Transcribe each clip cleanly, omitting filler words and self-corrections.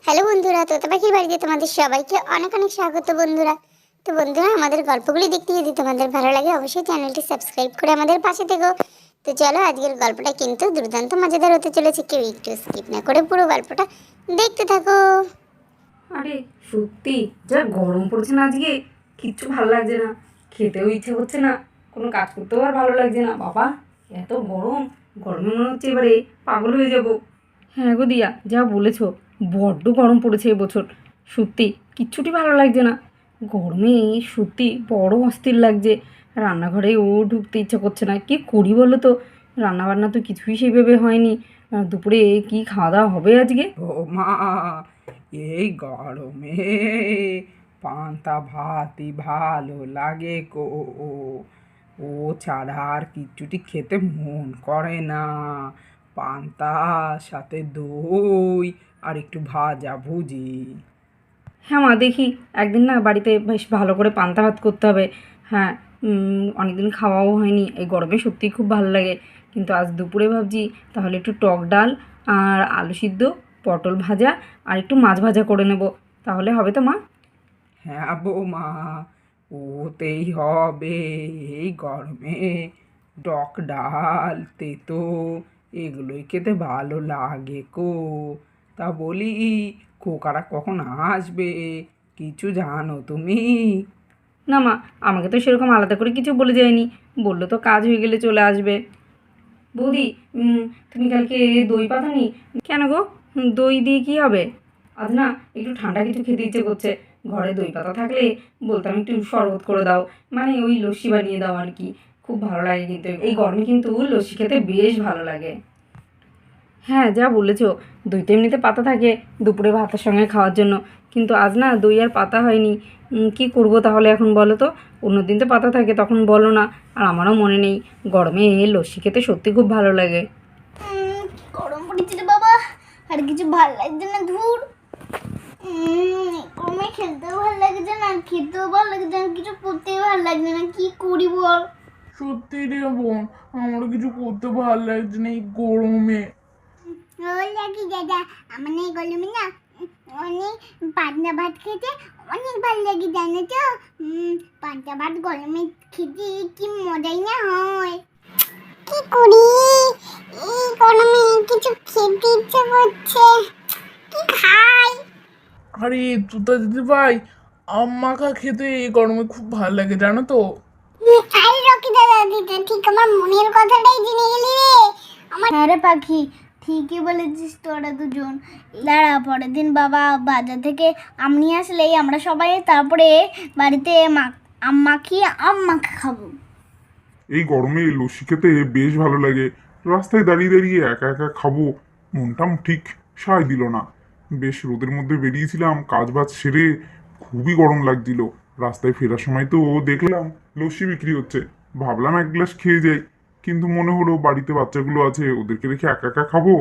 Hello বন্ধুরা, তোতা পাখির বাড়িতে তোমাদের সবাইকে অনেক অনেক স্বাগত বন্ধুরা। তো বন্ধুরা, আমাদের গল্পগুলি দেখতে যদি তোমাদের ভালো লাগে অবশ্যই চ্যানেলটি সাবস্ক্রাইব করে আমাদের পাশে থেকো। তো চলো, আজকের গল্পটা কিন্তু দুর্দান্ত মজাদার হতে চলেছে, কেউ একটু স্কিপ না করে পুরো গল্পটা দেখতে থাকো। আরে সত্যি যা গরম পড়ছে না আজকে, কিচ্ছু ভালো লাগছে না, খেতেও ইচ্ছে করছে না, কোনো কাজ করতেও আর ভালো লাগছে না। বাবা এত গরম, গরমে মনে হচ্ছে এবারে পাগল হয়ে যাব। হ্যাঁ গো দিয়া, যা বলেছ, বড্ড গরম পড়েছে এবছর। সত্যি কিচ্ছুটি ভালো লাগছে না, গরমে সত্যি বড় অস্থির লাগছে। রান্নাঘরেও ঢুকতে ইচ্ছা করছে না। কি করি বলো তো, রান্নাবান্না তো কিছুই সেভাবে হয়নি। দুপুরে কি খাওয়া দাওয়া হবে আজকে? ও মা, এই গরমে পান্তা ভাতই ভালো লাগে গো। ও ছাড়া আর কিচ্ছুটি খেতে মন করে না। পান্তার সাথে দই আর একটু ভাজা ভুজি। হ্যাঁ মা, দেখি একদিন না বাড়িতে বেশ ভালো করে পান্তা ভাত করতে হবে। হ্যাঁ, অনেকদিন খাওয়াও হয়নি, এই গরমে সত্যিই খুব ভালো লাগে। কিন্তু আজ দুপুরে ভাবছি তাহলে একটু টক ডাল আর আলু সিদ্ধ, পটল ভাজা আর একটু মাছ ভাজা করে নেব। তাহলে হবে তো মা? হ্যাঁ বৌমা, ওতেই হবে। এই গরমে টক ডাল, তেতো এগুলোই খেতে ভালো লাগে কো। তা বলি, খোকারা কখন আসবে কিছু জানো তুমি? না মা, আমাকে তো সেরকম আলাদা করে কিছু বলে যায়নি, বললো তো কাজ হয়ে গেলে চলে আসবে। বৌদি, তুমি কালকে দই পাতানি কেন গো? দই দিয়ে কি হবে? আজ না একটু ঠান্ডা কিছু খেতে ইচ্ছে করছে। ঘরে দই পাতা থাকলে বলতাম একটু শরবত করে দাও, মানে ওই লস্যি বানিয়ে দাও আর কি। খুব ভালো লাগে, কিন্তু এই গরমে কিন্তু লস্যি খেতে বেশ ভালো লাগে। হ্যাঁ যা বলেছো, দই তো এমনিতে পাতা থাকে দুপুরে ভাতের সঙ্গে খাওয়ার জন্য, কিন্তু আজ না দই আর পাতা হয়নি। কি করব তাহলে এখন বলো তো? অন্যদিন তো পাতা থাকে, তখন বলো না। আর আমারও মনে নেই। গরমে লস্যি খেতে সত্যি খুব ভালো লাগে। গরম পড়েছে রে বাবা, আর কিছু ভালো লাগছে না, ধুর। গরমে খেলতেও ভালো লাগছে না, খেতেও ভালো লাগছে না, কিছু করতেও ভালো লাগছে না, কি করি বল? সত্যি রে বোন, আমারও কিছু করতে ভালো লাগছে না এই গরমে। লাগি দাদা, আমার এই গরমে না অনেক পান্তা ভাত খেতে অনেক ভালো লাগে, জানো তো? পান্তা ভাত গরমে খেতে কি মজাই না হয়। কি করি, এই গরমে কিছু খেতে ইচ্ছে করছে, কি খাই? আরে তুতা দিদি ভাই, আম মাখা খেতে এই গরমে খুব ভালো লাগে জানো তো। আরে রকি দাদা, দিতে ঠিক আমার মনের কথাটাই জেনে গেলি রে আমার। হ্যাঁ রে পাখি, ঠিকই বলেছিস তোরা দুজন। দাঁড়া, পরের দিন বাবা বাজার থেকে আম নিয়ে আসলেই আমরা সবাই তারপরে বাড়িতে আম মাখিয়ে আম মাখা খাবো। এই গরমে লস্যি খেতে বেশ ভালো লাগে। রাস্তায় দাঁড়িয়ে দাঁড়িয়ে একা একা খাবো, মনটা ঠিক সায় দিল না। বেশ রোদের মধ্যে বেরিয়েছিলাম কাজ বাজ সেরে, খুবই গরম লাগছিল। রাস্তায় ফেরার সময় তো দেখলাম লস্যি বিক্রি হচ্ছে, ভাবলাম এক গ্লাস খেয়ে যাই। কিন্তু মনে হলো বাড়িতে বাচ্চাগুলো আছে, ওদেরকে রেখে একা একা খাবো।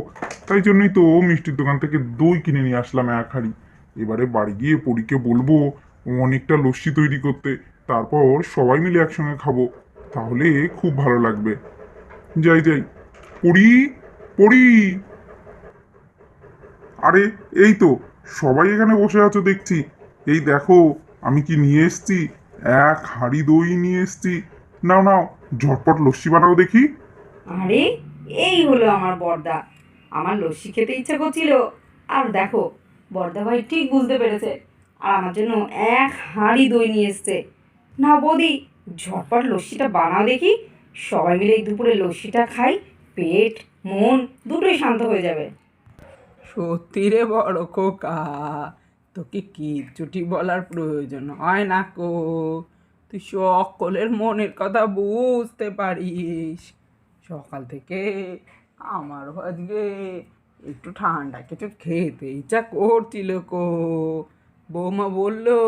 তাই জন্যই তো মিষ্টির দোকান থেকে দই কিনে নিয়ে আসলাম এক হাঁড়ি। এবারে বাড়ি গিয়ে পরীকে বলবো অনেকটা লস্যি তৈরি করতে, তারপর সবাই মিলে একসঙ্গে খাবো, তাহলে খুব ভালো লাগবে। যাই যাই, পড়ি পড়ি। আরে এই তো, সবাই এখানে বসে আছো দেখছি। এই দেখো আমি কি নিয়ে এসছি, এক হাঁড়ি দই নিয়ে এসছি। নাও নাও, ঝটপট লস্যি বানাও দেখি। আরে এই হলো আমার বড়দা, আমার লস্যি খেতে ইচ্ছে করছিল, আর দেখো বড়দা ভাই ঠিক বুঝতে পেরেছে, আর আমার জন্য এক হাঁড়ি দই নিয়ে এসছে। না বৌদি, ঝটপট লস্যিটা বানাও দেখি, সবাই মিলে এই দুপুরে লস্যিটা খাই, পেট মন দুটোই শান্ত হয়ে যাবে। সত্যি রে বড় খোকা, তোকে কিচ্ছুটি বলার প্রয়োজন হয় না কো। তুই সকলের মনের কথা বুঝতে পারিস। সকাল থেকে আমারও আজকে একটু ঠান্ডা কিছু খেতে ইচ্ছা করছিল কো। বৌমা বললো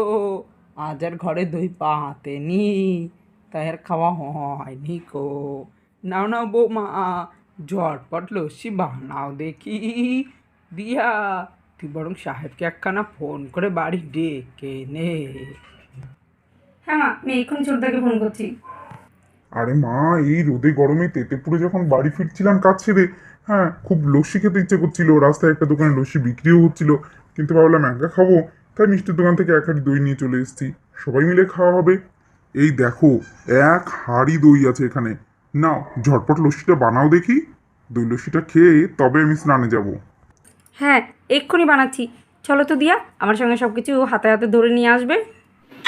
আজ আর ঘরে দই পাতেনি, তাই আর খাওয়া হয়নি কো। নাও নাও বৌমা, ঝটপট লস্যি বানাও দেখি। দিয়া, তুই বরং সাহেবকে একখানা ফোন করে বাড়ি ডেকে নে। হ্যাঁ মা, আমি এক্ষুনি ছোটদাকে ফোন করছি। আরে মা, এই রোদে গরমে তেতে পুড়ে যখন বাড়ি ফিরছিলাম কাজ ছেড়ে, হ্যাঁ খুব লস্যি খেতে ইচ্ছে করছিল। রাস্তায় একটা দোকানে লস্যি বিক্রিও হচ্ছিল, কিন্তু ভাবলাম একা খাবো, তাই মিষ্টির দোকান থেকে এক হাঁড়ি দই নিয়ে চলে এসেছি। সবাই মিলে খাওয়া হবে। এই দেখো, এক হাঁড়ি দই আছে এখানে। নাও ঝটপট লস্যিটা বানাও দেখি। দই লস্যিটা খেয়ে তবে আমি স্নানে যাব। হ্যাঁ, এক্ষুনি বানাচ্ছি। চলো তো দিয়া, আমার সঙ্গে সব কিছু হাতে হাতে ধরে নিয়ে আসবে।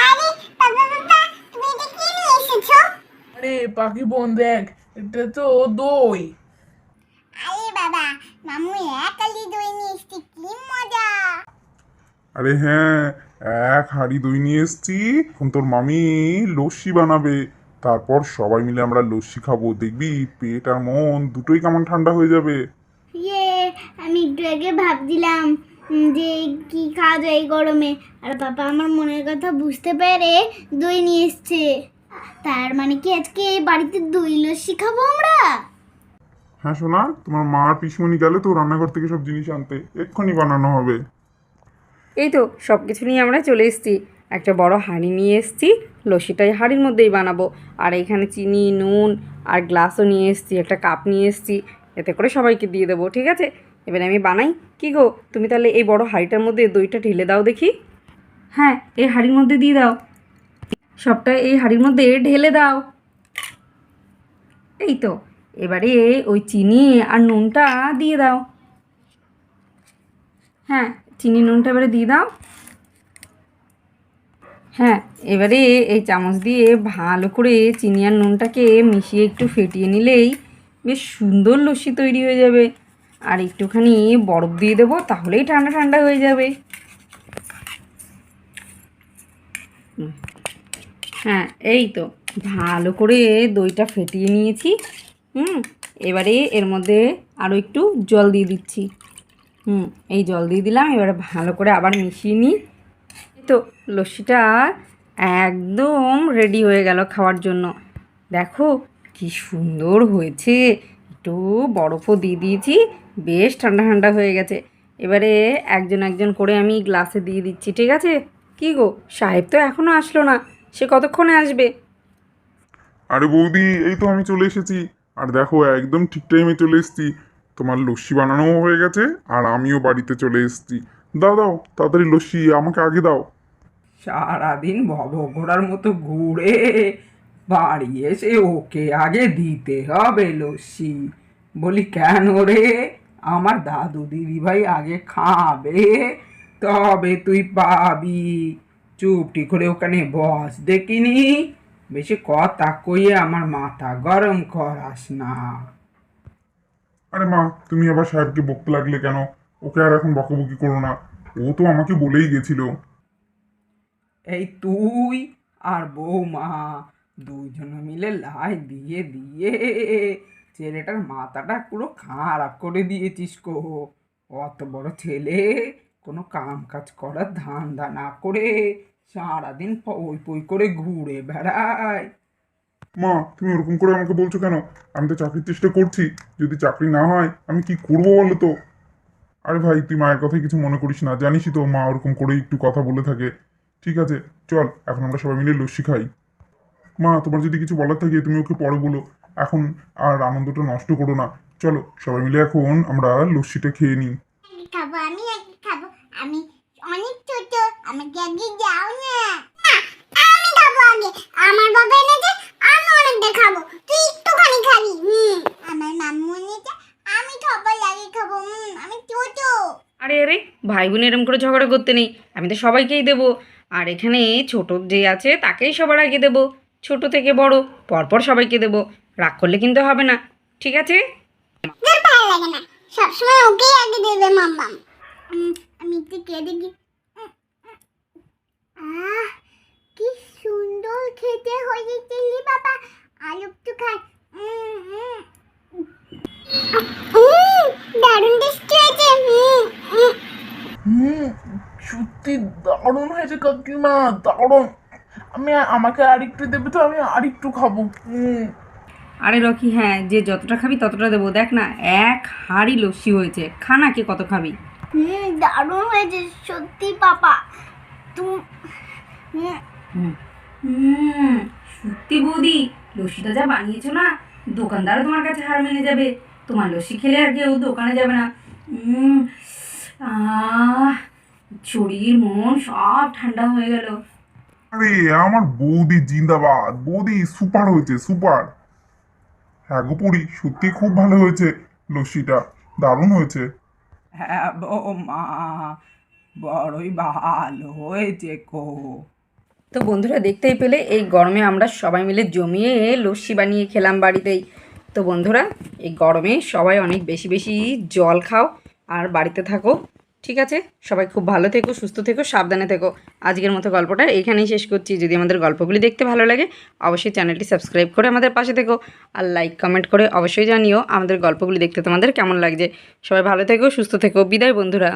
আরে বাবা বাবা, তুমি এটা কি নিয়ে এসেছো? আরে পাখি বোন দেখ, এটা তো দই। আরে বাবা, মামু এক কালি দই নিয়ে এসেছি, কি মজা! আরে হ্যাঁ, এক হাঁড়ি দই নিয়ে এসছি। এখন তোর মামি লস্যি বানাবে, তারপর সবাই মিলে আমরা লস্যি খাবো। দেখবি পেট আর মন দুটোই কেমন ঠান্ডা হয়ে যাবে। ইয়ে, আমি একটু আগে ভাবছিলাম যে কি খাওয়া যায় এই গরমে, আর বাবা আমার মনের কথা বুঝতে পেরে দই নিয়ে এসছে। তার মানে কি আজকে বাড়িতে দই লস্যি খাবো আমরা? হ্যাঁ সোনা, তোমার মা আর পিসমণি গেলে তো রান্নাঘর থেকে সব জিনিস আনতে, এক্ষুনি বানানো হবে। এই তো সব কিছু নিয়ে আমরা চলে এসেছি। একটা বড় হাঁড়ি নিয়ে এসেছি, লস্যিটাই হাঁড়ির মধ্যেই বানাবো। আর এখানে চিনি, নুন আর গ্লাসও নিয়ে এসেছি, একটা কাপ নিয়ে এসেছি, এতে করে সবাইকে দিয়ে দেবো। ঠিক আছে, এবারে আমি বানাই। কি গো, তুমি তাহলে এই বড় হাঁড়িটার মধ্যে দইটা ঢেলে দাও দেখি। হ্যাঁ, এই হাঁড়ির মধ্যে দিয়ে দাও, সবটা এই হাঁড়ির মধ্যে ঢেলে দাও। এই তো, এবারে ওই চিনি আর নুনটা দিয়ে দাও। হ্যাঁ, চিনি নুনটা এবারে দিয়ে দাও। হ্যাঁ, এবারে এই চামচ দিয়ে ভালো করে চিনি আর নুনটাকে মিশিয়ে একটু ফেটিয়ে নিলেই বেশ সুন্দর লস্যি তৈরি হয়ে যাবে। আর একটুখানি বরফ দিয়ে দেবো, তাহলেই ঠান্ডা ঠান্ডা হয়ে যাবে। হ্যাঁ, এই তো ভালো করে দইটা ফেটিয়ে নিয়েছি। এবারে এর মধ্যে আরও একটু জল দিয়ে দিচ্ছি। এই জল দিয়ে দিলাম। এবারে ভালো করে আবার মিশিয়ে নিই। তো লস্যিটা একদম রেডি হয়ে গেল খাওয়ার জন্য। দেখো কি সুন্দর হয়েছে। একটু বরফও দিয়ে দিয়েছি, বেশ ঠান্ডা ঠান্ডা হয়ে গেছে। এবারে একজন একজন করে আমি গ্লাসে দিয়ে দিচ্ছি। ঠিক আছে? কি গো, সাহেব তো এখনও আসলো না, সে কতক্ষণে আসবে? আরে বৌদি, এই তো আমি চলে এসেছি। আর দেখো একদম ঠিক টাইমে চলে এসেছি। তোমার লস্যি বানানোও হয়ে গেছে, আর আমিও বাড়িতে চলে এসেছি। দাও দাও, তাড়াতাড়ি লস্যি আমাকে আগে দাও। সারাদিন ভব ঘোড়ার মতো ঘুরে বাড়ি এসে ওকে আগে দিতে হবে লস্যি। বলি কেন রে, আমার দাদু দিদি ভাই আগে খাবে, তবে তুই পাবি। চুপটি করে ওখানে বস দেখিনি, বেশি কথা কইয়ে আমার মাথা গরম করাস না। আরে মা, তুমি আবার সাহেবকে বকতে লাগলে কেন? ওকে আর এখন বকাবকি করো না, ও তো আমাকে বলেই গেছিল। এই তুই আর বৌমা দুইজন মিলে লাই দিয়ে দিয়ে ছেলেটার মাথাটা পুরো খারাপ করে দিয়েছিস কো। অত বড় ছেলে কোনো কাম কাজ করার ধান্দা না করে সারাদিন পই পই করে ঘুরে বেড়ায়। মা, তুমি ওরকম করে আমাকে বলছো কেন? আমি তো চাকরির চেষ্টা করছি, যদি চাকরি না হয় আমি কি করবো বলো তো? আরে ভাই, তুই মায়ের কথাই কিছু মনে করিস না, জানিসই তো মা ওরকম করেই একটু কথা বলে থাকে। ঠিক আছে, চল এখন আমরা সবাই মিলে লস্যি খাই। মা, তোমার যদি কিছু বলার থাকে তুমি ওকে পরে বলো, এখন আর আনন্দটা নষ্ট করো না। চলো সবাই মিলে এখন আমরা লস্যিটা খেয়ে নিই। খাবো, আমি আগে খাবো। আমি অনেক ছোট, আমাকে আগে যাও না। আমি খাবো আগে, আমার বাবা এনেছে, আমি অনেকটা খাবো, তুই একটুখানি খাবি। আমার মাম্মু এনেছে, আমি সবার আগে খাবো। আমি ছোট। আরে আরে, ভাই বোন এরম করে ঝগড়া করতে নেই, আমি তো সবাইকেই দেবো। আর এখানে ছোট যে আছে তাকেই সবার আগে দেবো, ছোট থেকে বড় পরপর সবাইকে দেবো। রাগ করলে কিন্তু হবে না, ঠিক আছে? ভালো লাগে না, সবসময় ওকেই আগে দেবে মাম্মা। আমি একটু খেয়ে দেখি। কি সুন্দর খেতে হয়েছে রে বাবা, আলু একটু খাই। দারুণ টেস্টি হয়েছে। সত্যি দারুণ হয়েছে কাকিমা, দারুণ। আমাকে আরেকটু দেবে তো, আমি আরেকটু খাবো। আরে রকি, হ্যাঁ, যে যতটা খাবি ততটা দেবো। দেখ না, এক হাঁড়ি লস্যি হয়েছে, খা না, কে কত খাবি? দারুণ হয়েছে সত্যি পাপা। সত্যি বৌদি, লস্যিটা যা বানিয়েছো না, দোকানদারও তোমার কাছে হার মেনে যাবে। তোমার লস্যি খেলে আর কেউ দোকানে যাবে না। আহ, শরীর মন সব ঠান্ডা হয়ে গেল। আরে আমার বৌদি জিন্দাবাদ, বৌদি সুপার হয়েছে, সুপার। হ্যাঁ গো পড়ি, সত্যি খুব ভালো হয়েছে লস্যিটা, দারুণ হয়েছে। হ্যাঁ বৌমা, বড়ই ভালো হয়েছে কো। তো বন্ধুরা দেখতেই পেলে এই গরমে আমরা সবাই মিলে জমিয়ে লস্যি বানিয়ে খেলাম বাড়িতেই। তো বন্ধুরা এই গরমে সবাই অনেক বেশি বেশি জল খাও আর বাড়িতে থাকো, ঠিক আছে? সবাই খুব ভালো থেকো, সুস্থ থেকো, সাবধানে থেকো। আজকের মতো গল্পটা এইখানেই শেষ করছি। যদি আমাদের গল্পগুলি দেখতে ভালো লাগে অবশ্যই চ্যানেলটি সাবস্ক্রাইব করে আমাদের পাশে থেকো, আর লাইক কমেন্ট করে অবশ্যই জানিও আমাদের গল্পগুলি দেখতে তোমাদের কেমন লাগছে। সবাই ভালো থেকো, সুস্থ থেকো। বিদায় বন্ধুরা।